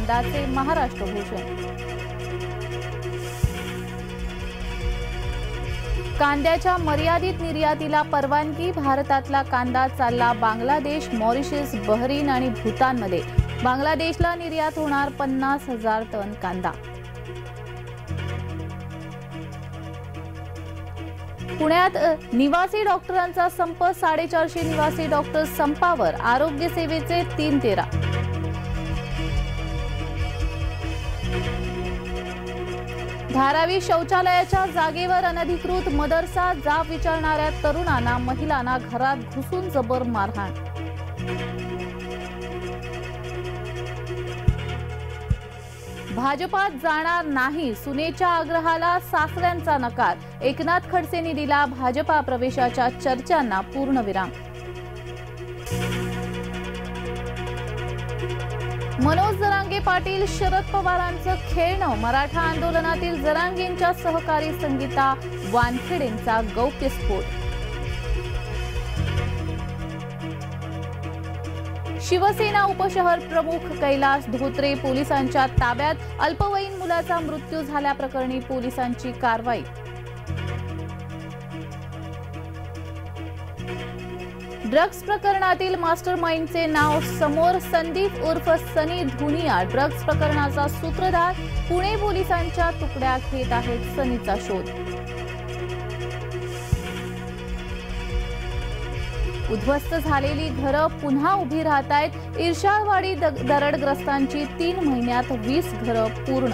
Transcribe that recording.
कांद्याचे महाराष्ट्र भूषण। कांद्याच्या मर्यादित निर्यातीला परवानगी। भारतातला कांदा चालला बांगलादेश, मॉरिशस, बहरीन आणि भूतानमध्ये। बांगलादेशला निर्यात होणार 50,000 टन कांदा। पुण्यात निवासी डॉक्टरांचा संप। 450 निवासी डॉक्टर संपावर। आरोग्य सेवेचे 3-13। धारावी शौचालयाच्या जागेवर अनधिकृत मदरसा। जाब विचारणाऱ्या तरुणांना महिलांना घरात घुसून जबर मारहाण। भाजपात जाणार नाही, सुनेच्या आग्रहाला सासऱ्यांचा नकार। एकनाथ खडसेंनी दिला भाजपा प्रवेशाच्या चर्चांना पूर्णविराम। मनोज जरांगे पाटील शरद पवारांचं खेळणं। मराठा आंदोलनातील जरांगेंच्या सहकारी संगीता वानखेडेंचा गौप्यस्फोट। शिवसेना उपशहर प्रमुख कैलास धोत्रे पोलिसांच्या ताब्यात। अल्पवयीन मुलाचा मृत्यू झाल्याप्रकरणी पोलिसांची कारवाई। ड्रग्ज प्रकरणातील मास्टरमाइंडचे नाव समोर। संदीप उर्फ सनी धुनिया ड्रग्ज प्रकरणाचा सूत्रधार। पुणे पोलिसांच्या तुकड्या घेत आहेत सनीचा शोध। उद्ध्वस्त झालेली घरं पुन्हा उभी राहत आहेत। इर्शाळवाडी दरडग्रस्तांची 3 महिन्यात 20 घरं पूर्ण।